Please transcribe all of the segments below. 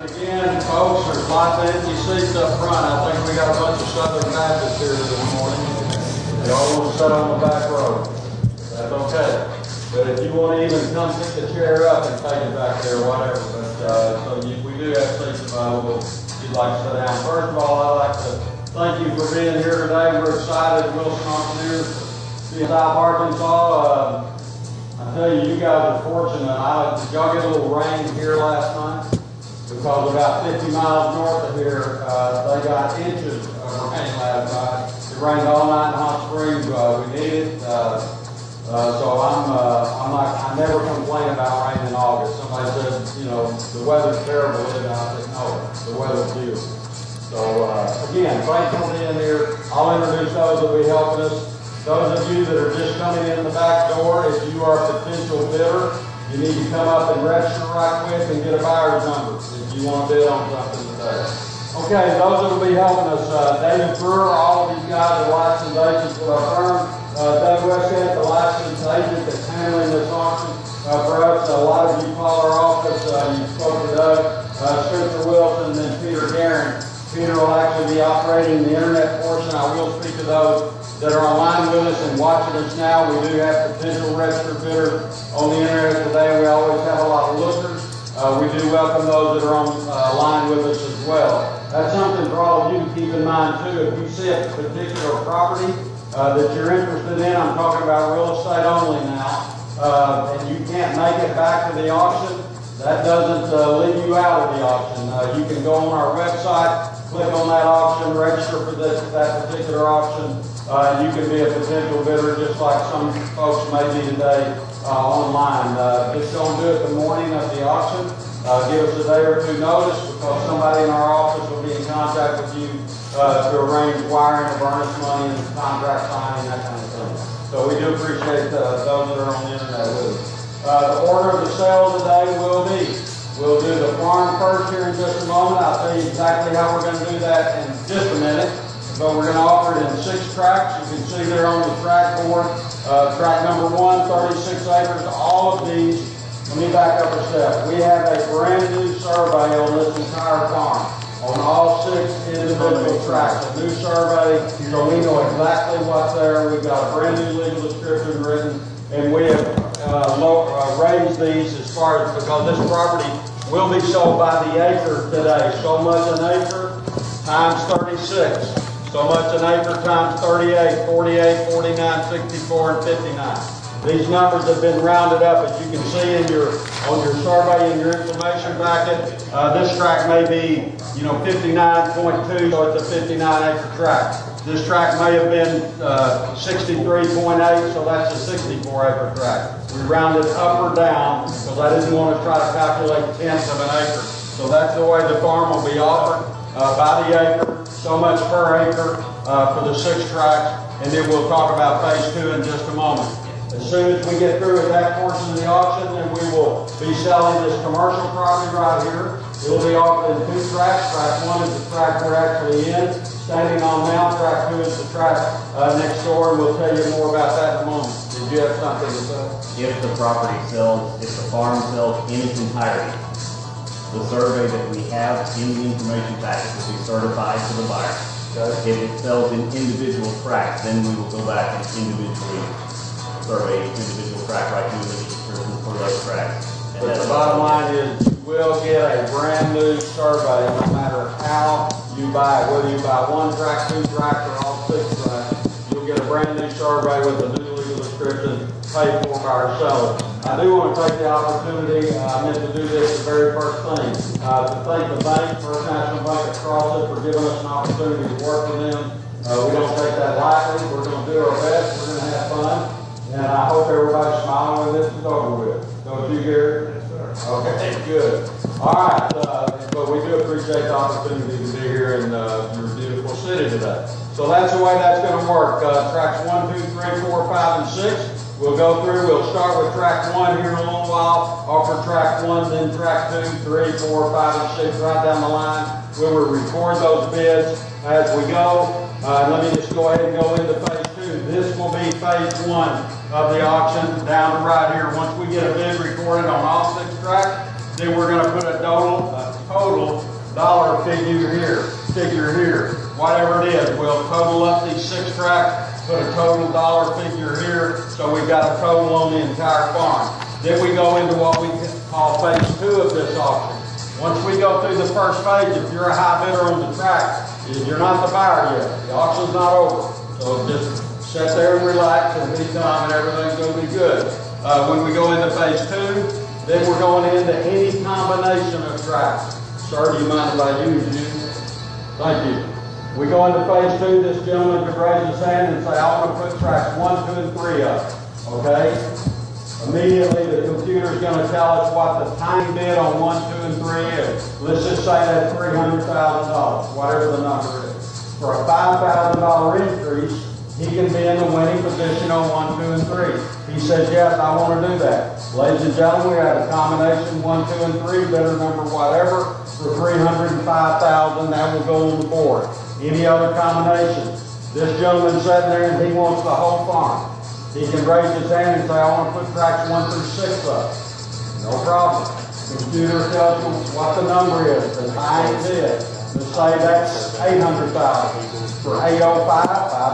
Again, folks, there's lots of empty seats up front. I think we got a bunch of Southern Baptists here this morning. They all want to sit on the back row. That's okay. But if you want to even come pick the chair up and take it back there, whatever. But we do have seats available if you'd like to sit down. First of all, I'd like to thank you for being here today. We're excited at Wilson Auctioneers to be in South Arkansas. I tell you, you guys are fortunate. Did y'all get a little rain here last night? Because about 50 miles north of here, they got inches of rain last night. It rained all night in Hot Springs. We need it. So I never complain about rain in August. Somebody said, you know, the weather's terrible. And I said, no, the weather's beautiful. So again, thanks for being here. I'll introduce those that will be helping us. Those of you that are just coming in the back door, if you are a potential bidder, you need to come up and register right quick and get a buyer's number if you want to bid on something today. Okay, those that will be helping us, David Brewer, all of these guys are licensed agents with our firm. Doug Westgate, the licensed agent that's handling this auction for us. A lot of you call our office, you spoke to Doug, Spencer Wilson, and then Peter Guerin. Peter will actually be operating the internet portion. I will speak to those that are online with us and watching us now. We do have potential registered bidders on the internet today. We always have a lot of lookers. We do welcome those that are online with us as well. That's something for all of you to keep in mind too. If you see a particular property that you're interested in, I'm talking about real estate only now, and you can't make it back to the auction, that doesn't leave you out of the auction. You can go on our website, click on that auction, register for that particular auction, and you can be a potential bidder just like some folks may be today online. Just don't do it the morning of the auction. Give us a day or two notice because somebody in our office will be in contact with you to arrange wiring of earnest money and contract signing, that kind of thing. So we do appreciate those that are on the internet with us. The order of the sale today will be, we'll do the farm first here in just a moment. I'll tell you exactly how we're going to do that in just a minute. But we're going to offer it in 6 tracts. You can see there on the track board, track number 1, 36 acres. All of these, let me back up a step. We have a brand new survey on this entire farm, on all 6 individual tracts. A new survey, so we know exactly what's there. We've got a brand new legal description written, and we have raised these as far as, because this property will be sold by the acre today. So much an acre times 36. So much an acre times 38, 48, 49, 64, and 59. These numbers have been rounded up, as you can see on your survey and your information packet. This tract may be, 59.2, so it's a 59-acre tract. This tract may have been 63.8, so that's a 64-acre tract. We rounded up or down because I didn't want to try to calculate tenths of an acre. So that's the way the farm will be offered by the acre. So much per acre for the 6 tracts, and then we'll talk about phase 2 in just a moment. As soon as we get through with that portion of the auction, then we will be selling this commercial property right here. It will be offered in 2 tracts. Tract 1 is the tract we're actually in, standing on now. Tract 2 is the tract next door, and we'll tell you more about that in a moment. Did you have something to say? If the property sells, if the farm sells in its entirety, the survey that we have in the information package will be certified to the buyer. Okay. If it sells in individual tracts, then we will go back and individually survey each individual tract, right through the description for those tracts. But the bottom line is you will get a brand new survey no matter how you buy it. Whether you buy 1 tract, 2 tracts, or all 6 tracts, you'll get a brand new survey with a new legal description paid for by our seller. I do want to take the opportunity, I meant to do this the very first thing, to thank the bank, First National Bank of Charlotte, for giving us an opportunity to work with them. We don't take that lightly. We're going to do our best. We're going to have fun. And I hope everybody's smiling when this is over with. Don't you, Gary? Yes, sir. Okay, good. All right, but we do appreciate the opportunity to be here in your beautiful city today. So that's the way that's going to work. Tracks 1, 2, 3, 4, 5, and 6. We'll go through, we'll start with track 1 here in a little while, offer track 1, then track 2, 3, 4, 5, and 6, right down the line. We will record those bids as we go. Let me just go ahead and go into phase 2. This will be phase 1 of the auction down to right here. Once we get a bid recorded on all 6 tracks, then we're going to put a total total dollar figure here, whatever it is. We'll total up these 6 tracts, put a total dollar figure here, so we've got a total on the entire farm. Then we go into what we call phase 2 of this auction. Once we go through the first phase, if you're a high bidder on the tract, you're not the buyer yet. The auction's not over. So just sit there and relax and be calm and everything's going to be good. When we go into phase 2, then we're going into any combination of tracts. Sir, do you mind if I use you? Thank you. We go into phase 2, this gentleman could raise his hand and say, I want to put tracks 1, 2, and 3 up. Okay? Immediately the computer is going to tell us what the time bid on 1, 2, and 3 is. Let's just say that's $300,000, whatever the number is. For a $5,000 increase, he can be in the winning position on 1, 2, and 3. He says, yes, I want to do that. Ladies and gentlemen, we have a combination 1, 2, and 3, bidder number whatever, for $305,000. That will go on the board. Any other combinations? This gentleman sitting there and he wants the whole farm. He can raise his hand and say, I want to put tracks 1 through 6 up. No problem. The computer tells you what the number is, the time bid. Let's say that's $800,000. For $805,000,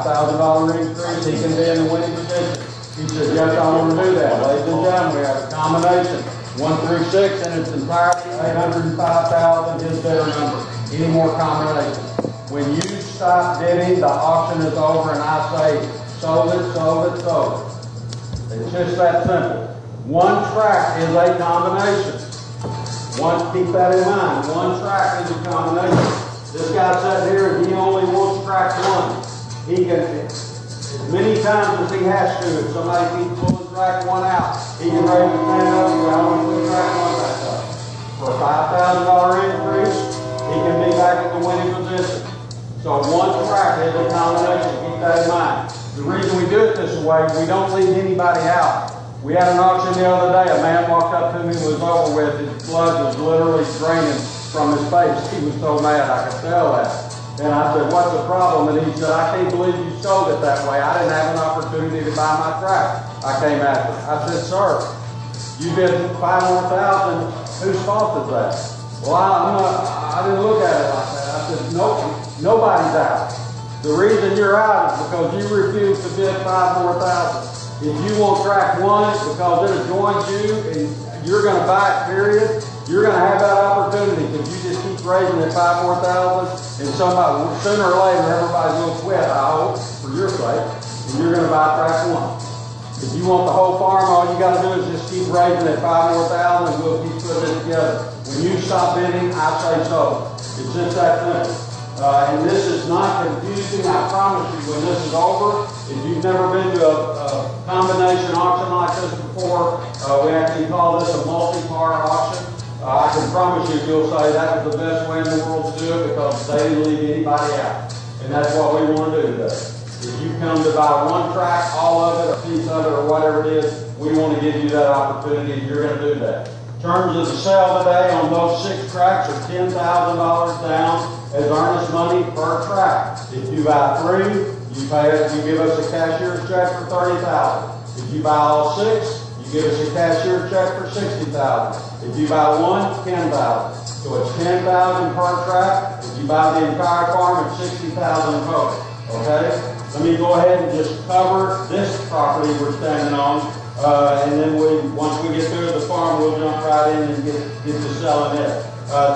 $5,000 increase, he can be in the winning position. He says, yes, I want to do that. Ladies and gentlemen, we have a combination 1 through 6 in its entirety, $805,000, his bidder number. Any more combinations? When you stop bidding, the auction is over and I say, sold it, sold it, sold it. It's just that simple. One tract is a combination. Keep that in mind. One tract is a combination. This guy sitting here and he only wants tract 1. He can, as many times as he has to, if somebody keeps pulling tract 1 out, he can raise his hand up and say, I want to put tract 1 back up. For a $5,000 increase, he can be back in the winning position. So one tract is a combination. Keep that in mind. The reason we do it this way, we don't leave anybody out. We had an auction the other day. A man walked up to me and was over with. His blood was literally draining from his face. He was so mad, I could tell that. And I said, what's the problem? And he said, I can't believe you sold it that way. I didn't have an opportunity to buy my tract. I came after. I said, sir, you bid $5 more. Whose fault is that? Well, I didn't look at it like that. I said, nope, nobody's out. The reason you're out is because you refuse to bid $5 more. If you want tract 1 because it adjoins you and you're going to buy it, period, you're going to have that opportunity. If you just keep raising it $5 more and somebody, sooner or later, everybody's going to quit, I hope, for your sake, and you're going to buy tract 1. If you want the whole farm, all you got to do is just keep raising it $5 more and we'll keep putting it together. When you stop bidding, I say so. It's just that simple. And this is not confusing, I promise you, when this is over, if you've never been to a combination auction like this before, we actually call this a multi-part auction. I can promise you, you'll say that was the best way in the world to do it because they didn't leave anybody out. And that's what we want to do today. If you come to buy one tract, all of it, a piece of it, or whatever it is, we want to give you that opportunity and you're going to do that. In terms of the sale today on those 6 tracts are $10,000 down as earnest money per tract. If you buy 3, you give us a cashier's check for $30,000. If you buy all 6, you give us a cashier's check for $60,000. If you buy 1, $10,000. So it's $10,000 per tract. If you buy the entire farm, it's $60,000 total. Okay? Let me go ahead and just cover this property we're standing on. And then once we get through the farm, we'll jump right in and get to selling it.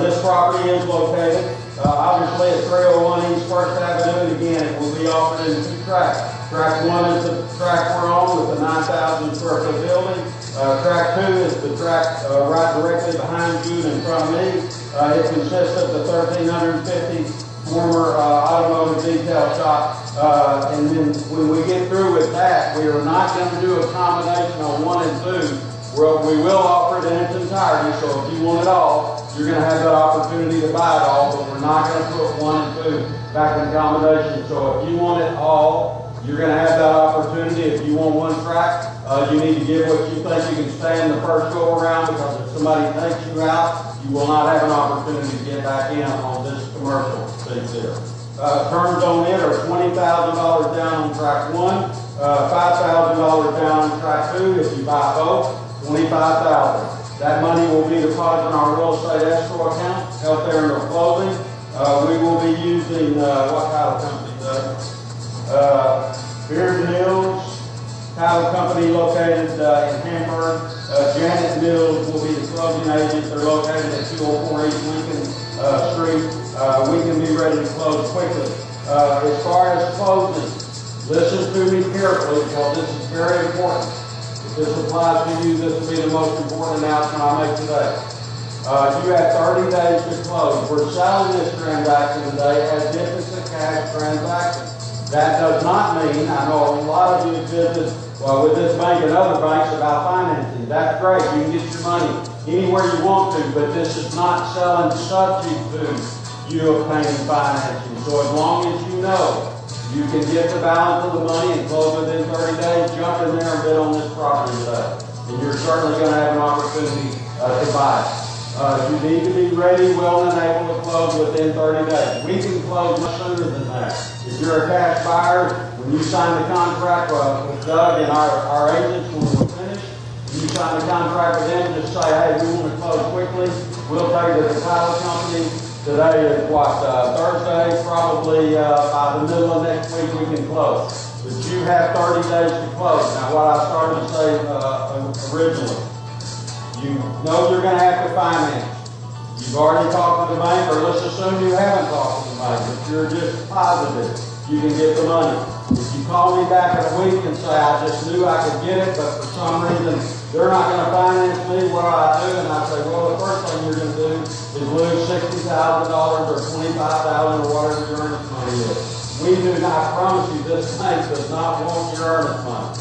This property is located, obviously, at 301 East 1st Avenue. Again, it will be offered in 2 tracts. Tract 1 is the tract we're on with the 9,000 square foot building. Tract 2 is the tract right directly behind you and in front of me. It consists of the 1,350 former automotive detail shop. And then when we get through with that, we are not going to do a combination on 1 and 2. Well, we will offer it in its entirety, so if you want it all, you're going to have that opportunity to buy it all, but we're not going to put 1 and 2 back in combination. So if you want it all, you're going to have that opportunity. If you want 1 tract, you need to give what you think you can stand the first go around, because if somebody takes you out, you will not have an opportunity to get back in on this commercial piece here. Terms on it are $20,000 down on tract 1, $5,000 down on tract 2. If you buy both, $25,000. That money will be deposited in our real estate escrow account. help there in the closing. We will be using, what title company does? Beard Mills Title Company located in Hamburg. Janet Mills will be the closing agent. They're located at 204 East Lincoln Street. We can be ready to close quickly. As far as closing, listen to me carefully because this is very important. If this applies to you, this will be the most important announcement I make today. You have 30 days to close. We're selling this transaction today as if it's a cash transaction. That does not mean, I know a lot of you have business with this bank and other banks about financing. That's great. You can get your money anywhere you want to, but this is not selling subject to you obtaining financing. So as long as you know you can get the balance of the money and close within 30 days, jump in there and bid on this property today. And you're certainly going to have an opportunity to buy it. You need to be ready, willing, and able to close within 30 days. We can close much sooner than that. If you're a cash buyer, when you sign the contract with Doug and our agents, when we're finished, you sign the contract with them, just say, hey, we want to close quickly. We'll take it to the title company. Today is what, Thursday? Probably by the middle of next week we can close. But you have 30 days to close. Now what I started to say originally, you know you're going to have to finance. You've already talked to the bank, or let's assume you haven't talked to the bank, but you're just positive you can get the money. If you call me back in a week and say, I just knew I could get it, but for some reason they're not going to finance me, what do I do? And I say, well, the first thing you're going to do is lose $60,000 or $25,000 or whatever your earnest money is. We do not promise you this bank does not want your earnest money.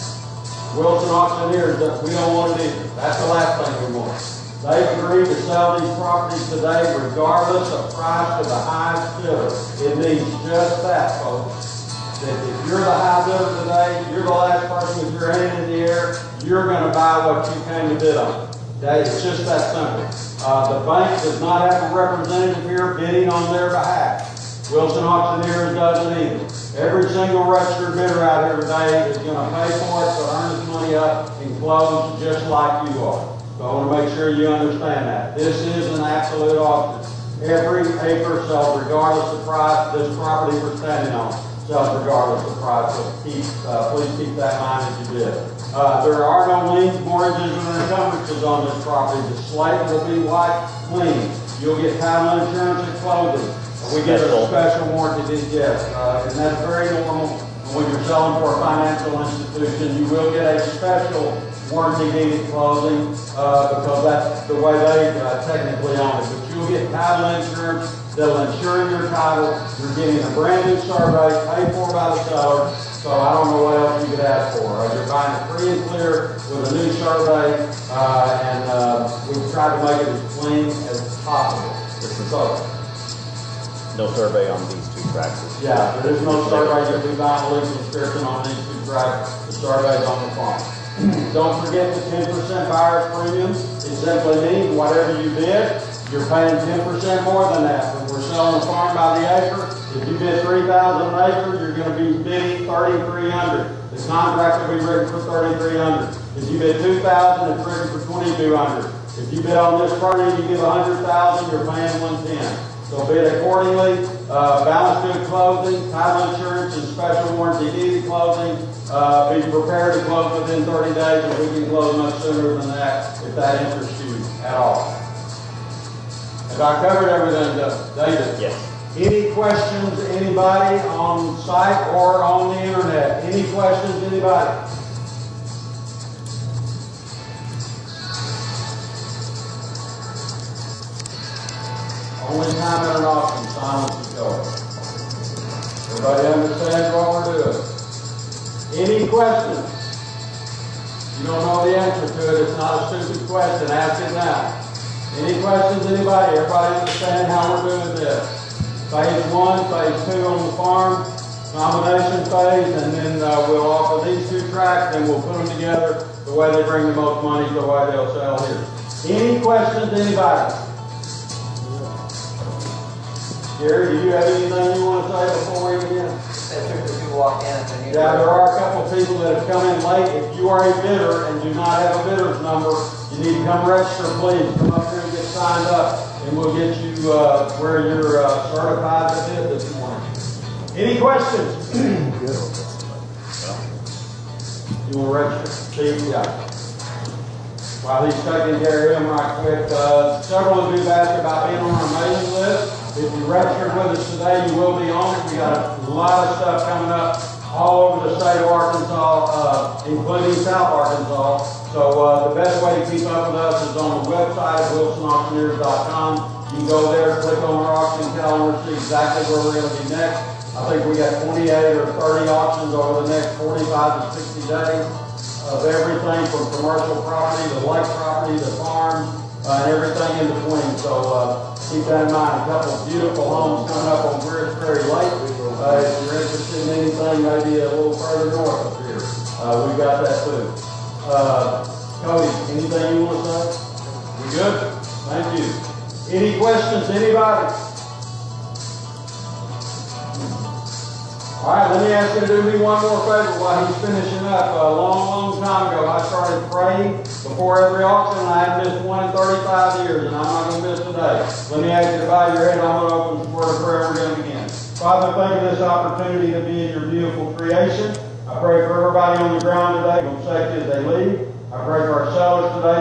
Wilson Auctioneers, we don't want it either. That's the last thing we want. They've agreed to sell these properties today regardless of price to the highest bidder. It means just that, folks. That if you're the high bidder today, you're the last person with your hand in the air, you're going to buy what you came to bid on. Okay? It's just that simple. The bank does not have a representative here bidding on their behalf. Wilson Auctioneers doesn't either. Every single registered bidder out here today is going to pay for it to earn his money up and close just like you are. So I want to make sure you understand that. This is an absolute auction. Every acre sells regardless of price. This property we're standing on sells regardless of price. So please keep that in mind as you bid. There are no liens, mortgages, or encumbrances on this property. The slate will be white, clean. You'll get title insurance and clothing. We get a special warranty, yes, and that's very normal when you're selling for a financial institution. You will get a special warranty deed at closing because that's the way they technically own it. But you'll get title insurance that'll insure your title. You're getting a brand new survey paid for by the seller. So I don't know what else you could ask for. You're buying it free and clear with a new survey, and we've tried to make it as clean as possible. No survey on these two tractors. Yeah, there is no survey. You'll be buying a legal description on these two tractors. The survey is on the farm. Don't forget the 10% buyer's premium. It simply means whatever you bid, you're paying 10% more than that. When we're selling the farm by the acre, if you bid $3,000 an acre, you're going to be bidding $3,300. The contract will be written for $3,300. If you bid $2,000, it's written for $2,200. If you bid on this property, you give $100,000, you're paying $110. So bid accordingly. Balance good closing, title insurance, and special warranty deed closing. Be prepared to close within 30 days, and we can close much sooner than that if that interests you at all. Have I covered everything, David? Yes. Any questions, anybody on site or on the internet? Any questions, anybody? Only time at an auction, silence is gold. Everybody understands what we're doing? Any questions? You don't know the answer to it, it's not a stupid question, ask it now. Any questions, anybody? Everybody understand how we're doing this? Phase 1, phase 2 on the farm, combination phase, and then we'll offer these two tracks and we'll put them together the way they bring the most money, the way they'll sell here. Any questions, anybody? Gary, do you have anything you want to say before we begin? Yeah, there are a couple of people that have come in late. If you are a bidder and do not have a bidder's number, you need to come register, please. Come up here and get signed up, and we'll get you where you're certified to bid this morning. Any questions? You want to register? Steve, yeah. While he's taking care of him right quick, several of you have asked about being on our mailing list. If you registered with us today, you will be on it. We got a lot of stuff coming up all over the state of Arkansas, including South Arkansas. So the best way to keep up with us is on the website at wilsonauctioneers.com. You can go there, click on our auction calendar, see exactly where we're going to be next. I think we got 28 or 30 auctions over the next 45 to 60 days of everything from commercial property to lake property to farms and everything in between. So keep that in mind. A couple of beautiful homes coming up on Greers Ferry Lake. If you're interested in anything, maybe a little further north of here, we've got that too. Cody, anything you want to say? We good? Thank you. Any questions, anybody? All right, let me ask you to do me one more favor while he's finishing up. A long time ago, I started praying before every auction, and I haven't missed one in 35 years, and I'm not going to miss today. Let me ask you to bow your head. I'm going to open the word of prayer, and we're going to begin. Father, thank you for this opportunity to be in your beautiful creation. I pray for everybody on the ground today, for safety as they leave. I pray for our sellers today.